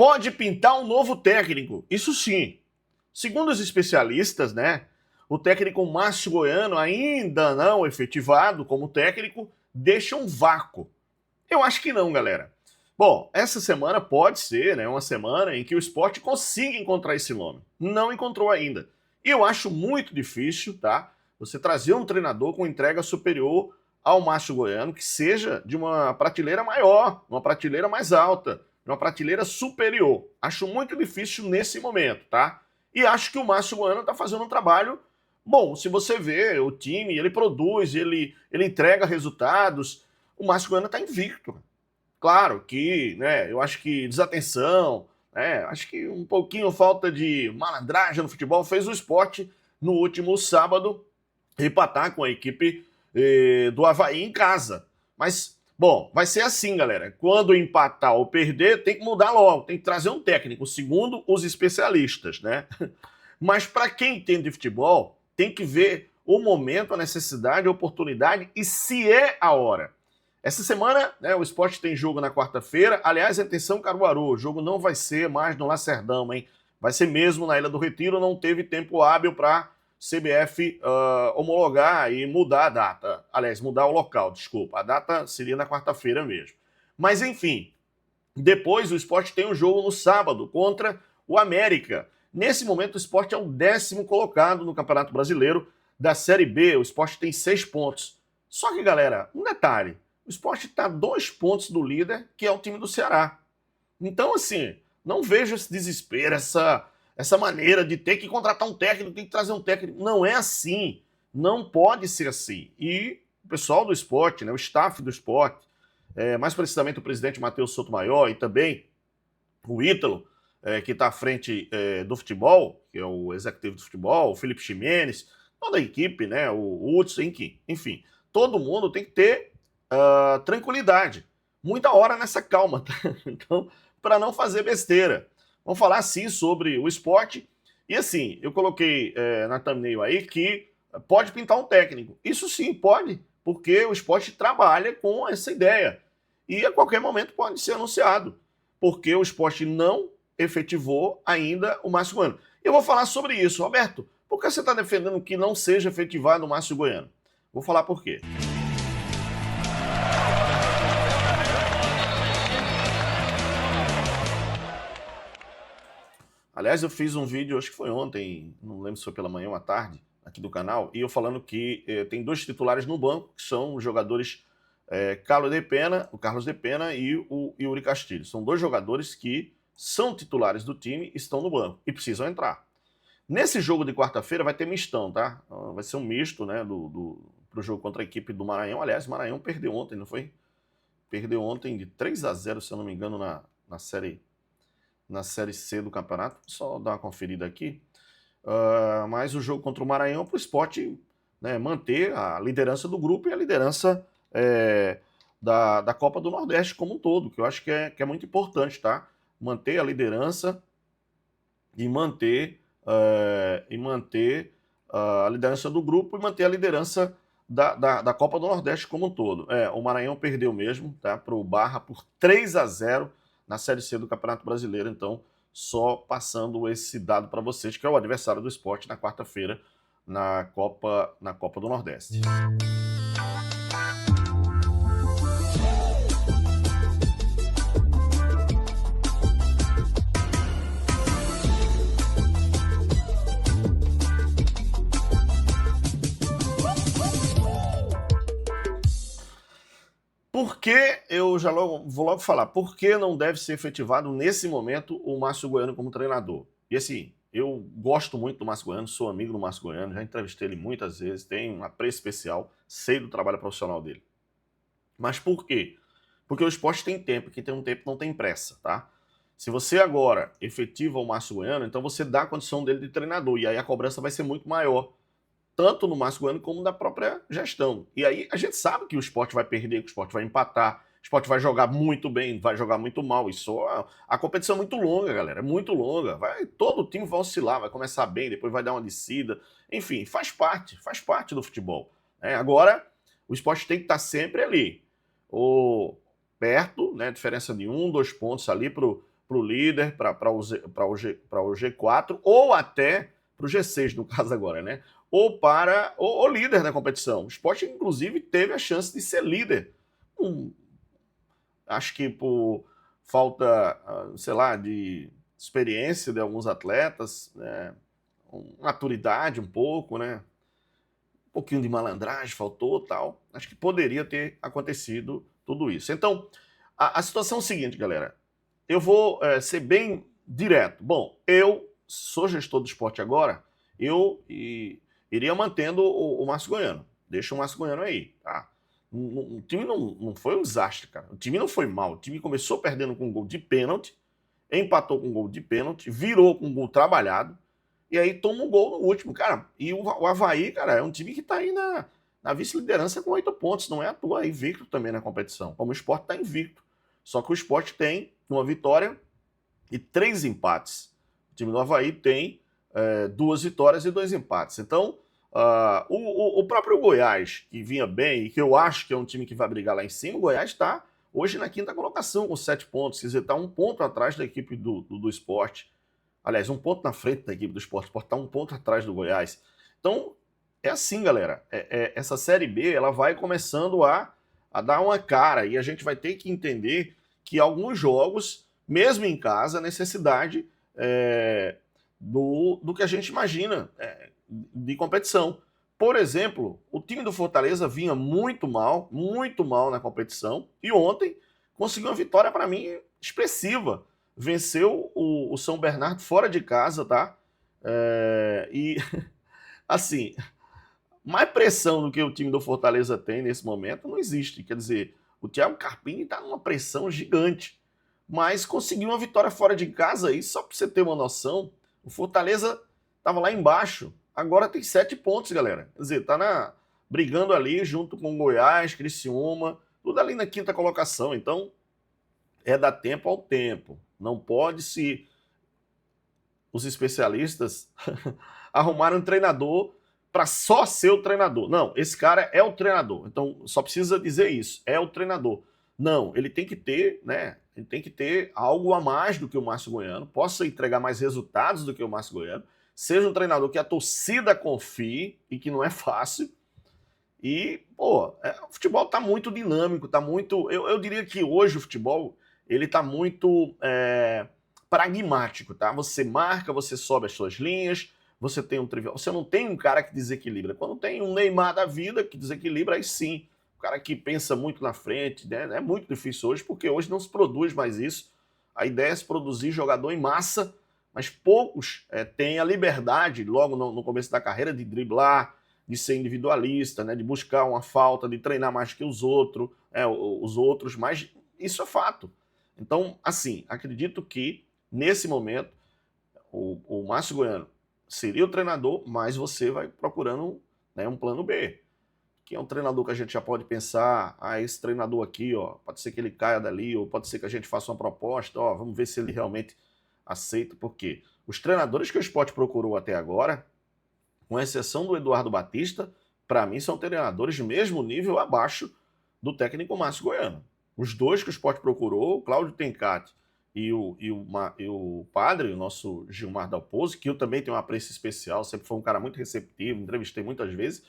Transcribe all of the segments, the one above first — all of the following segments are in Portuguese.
pode pintar um novo técnico, isso sim. Segundo os especialistas, né, o técnico Márcio Goiano, ainda não efetivado como técnico, deixa um vácuo. Eu acho que não, galera. Bom, essa semana pode ser, né, uma semana em que o Sport consiga encontrar esse nome. Não encontrou ainda. E eu acho muito difícil, tá, você trazer um treinador com entrega superior ao Márcio Goiano, que seja de uma prateleira maior, uma prateleira mais alta, uma prateleira superior. Acho muito difícil nesse momento, tá? E acho que o Márcio Goiano está fazendo um trabalho bom. Se você vê o time, ele produz, ele entrega resultados. O Márcio Goiano está invicto. Claro que, né, eu acho que desatenção, né, acho que um pouquinho falta de malandragem no futebol fez o Sport no último sábado empatar com a equipe do Avaí em casa. Mas, bom, vai ser assim, galera. Quando empatar ou perder, tem que mudar logo, tem que trazer um técnico, segundo os especialistas, né? Mas para quem entende de futebol, tem que ver o momento, a necessidade, a oportunidade e se é a hora. Essa semana, né, o Sport tem jogo na quarta-feira. Aliás, atenção, Caruaru, o jogo não vai ser mais no Lacerdão, hein? Vai ser mesmo na Ilha do Retiro, não teve tempo hábil para CBF homologar e mudar a data. Aliás, mudar o local, desculpa. A data seria na quarta-feira mesmo. Mas, enfim, depois o Sport tem um jogo no sábado contra o América. Nesse momento, o Sport é o 10º colocado no Campeonato Brasileiro da Série B. O Sport tem 6 pontos. Só que, galera, um detalhe. O Sport está a 2 pontos do líder, que é o time do Ceará. Então, assim, não vejo esse desespero, essa maneira de ter que contratar um técnico, tem que trazer um técnico. Não é assim. Não pode ser assim. E o pessoal do Sport, né, o staff do Sport, mais precisamente o presidente Matheus Sotomayor e também o Ítalo, que está à frente do futebol, que é o executivo do futebol, o Felipe Ximenes, toda a equipe, né, o Hudson, enfim, todo mundo tem que ter tranquilidade, muita hora nessa calma, tá? Então, para não fazer besteira. Vamos falar sim sobre o esporte. E assim, eu coloquei na thumbnail aí que pode pintar um técnico. Isso sim, pode, porque o esporte trabalha com essa ideia. E a qualquer momento pode ser anunciado, porque o esporte não efetivou ainda o Márcio Goiano. Eu vou falar sobre isso. Roberto, por que você está defendendo que não seja efetivado o Márcio Goiano? Vou falar por quê. Aliás, eu fiz um vídeo, acho que foi ontem, não lembro se foi pela manhã ou à tarde, aqui do canal, e eu falando que tem 2 titulares no banco, que são os jogadores o Carlos de Pena e o Yuri Castilho. São 2 jogadores que são titulares do time, estão no banco e precisam entrar. Nesse jogo de quarta-feira vai ter mistão, tá? Vai ser um misto, né, pro jogo contra a equipe do Maranhão. Aliás, o Maranhão perdeu ontem, não foi? Perdeu ontem de 3-0, se eu não me engano, na Série C do campeonato. Só dar uma conferida aqui. Mas o jogo contra o Maranhão para o Sport, né, manter a liderança do grupo e a liderança da Copa do Nordeste como um todo, que eu acho que é muito importante, tá? Manter a liderança e manter a liderança do grupo e manter a liderança da Copa do Nordeste como um todo. O Maranhão perdeu mesmo, tá, para o Barra por 3-0 na Série C do Campeonato Brasileiro, então só passando esse dado para vocês, que é o adversário do Sport na quarta-feira na Copa do Nordeste. Por que, eu já vou logo falar, por que não deve ser efetivado nesse momento o Márcio Goiano como treinador? E assim, eu gosto muito do Márcio Goiano, sou amigo do Márcio Goiano, já entrevistei ele muitas vezes, tenho um apreço especial, sei do trabalho profissional dele. Mas por quê? Porque o esporte tem tempo, quem tem um tempo não tem pressa, tá? Se você agora efetiva o Márcio Goiano, então você dá a condição dele de treinador, e aí a cobrança vai ser muito maior, tanto no Márcio Goiano como da própria gestão. E aí a gente sabe que o esporte vai perder, que o esporte vai empatar, o esporte vai jogar muito bem, vai jogar muito mal. Isso, a competição é muito longa, galera, é muito longa. Todo time vai oscilar, vai começar bem, depois vai dar uma descida. Enfim, faz parte do futebol. Agora, o esporte tem que estar sempre ali, ou perto, né, diferença de 1, 2 pontos ali pro o líder, para o G4, ou até para o G6, no caso agora, né? Ou para o líder da competição. O Sport, inclusive, teve a chance de ser líder. Acho que por falta, sei lá, de experiência de alguns atletas, né? Maturidade um pouco, né? Um pouquinho de malandragem faltou, tal. Acho que poderia ter acontecido tudo isso. Então, a situação é a seguinte, galera. Eu vou ser bem direto. Bom, eu sou gestor do esporte agora, iria mantendo o Márcio Goiano. Deixa o Márcio Goiano aí, tá? O time não foi um desastre, cara. O time não foi mal. O time começou perdendo com um gol de pênalti, empatou com um gol de pênalti, virou com um gol trabalhado, e aí toma um gol no último, cara. E o Avaí, cara, é um time que tá aí na vice-liderança com 8 pontos. Não é à toa, é invicto também na competição. Como o Sport tá invicto. Só que o Sport tem uma vitória e 3 empates. O time do Avaí tem 2 vitórias e 2 empates. Então, o próprio Goiás, que vinha bem e que eu acho que é um time que vai brigar lá em cima, o Goiás está hoje na 5ª colocação com 7 pontos. Quer dizer, está 1 ponto atrás da equipe do Sport. Aliás, 1 ponto na frente da equipe do Sport. O Sport está 1 ponto atrás do Goiás. Então, é assim, galera. Essa Série B ela vai começando a dar uma cara e a gente vai ter que entender que alguns jogos, mesmo em casa, a necessidade do que a gente imagina de competição. Por exemplo, o time do Fortaleza vinha muito mal na competição e ontem conseguiu uma vitória, para mim, expressiva. Venceu o São Bernardo fora de casa, tá? E, assim, mais pressão do que o time do Fortaleza tem nesse momento não existe. Quer dizer, o Thiago Carpini está numa pressão gigante, mas conseguiu uma vitória fora de casa. E só para você ter uma noção, o Fortaleza estava lá embaixo, agora tem 7 pontos, galera. Quer dizer, tá brigando ali junto com o Goiás, Criciúma, tudo ali na 5ª colocação. Então, é dar tempo ao tempo. Não pode se os especialistas arrumarem um treinador para só ser o treinador. Não, esse cara é o treinador. Então, só precisa dizer isso, é o treinador. Não, ele tem que ter, né? Ele tem que ter algo a mais do que o Márcio Goiano, possa entregar mais resultados do que o Márcio Goiano, seja um treinador que a torcida confie e que não é fácil. E, pô, o futebol tá muito dinâmico, tá muito... Eu diria que hoje o futebol, ele tá muito pragmático, tá? Você marca, você sobe as suas linhas, você tem um trivial. Você não tem um cara que desequilibra. Quando tem um Neymar da vida que desequilibra, aí sim. O cara que pensa muito na frente, né? É muito difícil hoje, porque hoje não se produz mais isso. A ideia é se produzir jogador em massa, mas poucos têm a liberdade, logo no começo da carreira, de driblar, de ser individualista, né? De buscar uma falta, de treinar mais que os outros, mas isso é fato. Então, assim, acredito que, nesse momento, o Márcio Goiano seria o treinador, mas você vai procurando, né, um plano B. Que é um treinador que a gente já pode pensar, esse treinador aqui, ó, pode ser que ele caia dali, ou pode ser que a gente faça uma proposta, ó, vamos ver se ele realmente aceita, porque os treinadores que o Sport procurou até agora, com exceção do Eduardo Batista, para mim são treinadores de mesmo nível abaixo do técnico Márcio Goiano. Os dois que o Sport procurou, o Cláudio Tencati e o padre, o nosso Gilmar Dalpozo, que eu também tenho um apreço especial, sempre foi um cara muito receptivo, entrevistei muitas vezes,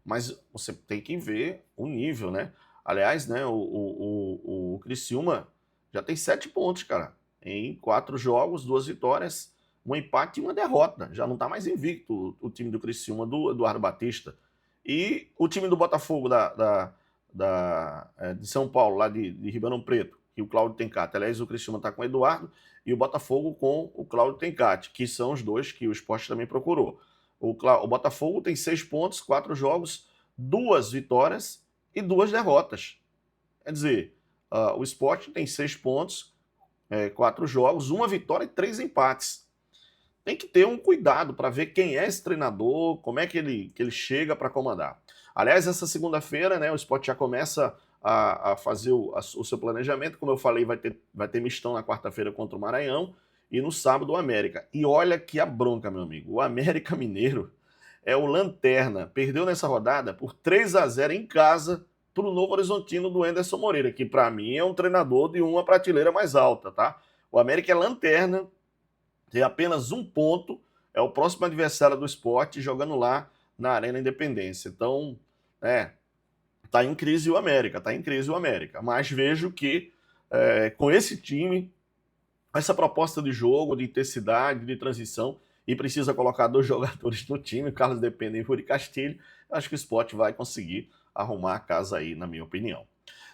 mas você tem que ver o nível, né? Aliás, né, o Criciúma já tem 7 pontos, cara, em 4 jogos, 2 vitórias, um empate e uma derrota. Já não está mais invicto o time do Criciúma, do Eduardo Batista. E o time do Botafogo de São Paulo, lá de Ribeirão Preto, que o Cláudio Tencati. Aliás, o Criciúma está com o Eduardo e o Botafogo com o Cláudio Tencati, que são os dois que o Sport também procurou. O Botafogo tem 6 pontos, 4 jogos, 2 vitórias e 2 derrotas. Quer dizer, o Sport tem 6 pontos, 4 jogos, 1 vitória e 3 empates. Tem que ter um cuidado para ver quem é esse treinador, como é que ele chega para comandar. Aliás, essa segunda-feira, né, o Sport já começa a fazer o seu planejamento. Como eu falei, vai ter mistão na quarta-feira contra o Maranhão e no sábado o América. E olha que a bronca, meu amigo. O América Mineiro é o lanterna. Perdeu nessa rodada por 3-0 em casa para o Novo Horizontino do Anderson Moreira, que para mim é um treinador de uma prateleira mais alta, tá? O América é lanterna, tem apenas 1 ponto, é o próximo adversário do Sport jogando lá na Arena Independência. Então, tá em crise o América, tá em crise o América. Mas vejo que com esse time, essa proposta de jogo, de intensidade, de transição, e precisa colocar 2 jogadores no time, Carlos Depende e Rui Castilho, acho que o Sport vai conseguir arrumar a casa aí, na minha opinião.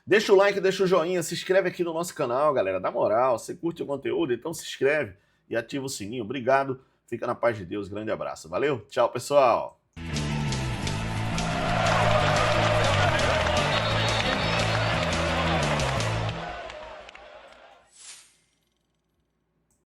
Deixa o like, deixa o joinha, se inscreve aqui no nosso canal, galera. Dá moral, você curte o conteúdo, então se inscreve e ativa o sininho. Obrigado, fica na paz de Deus, grande abraço. Valeu, tchau, pessoal!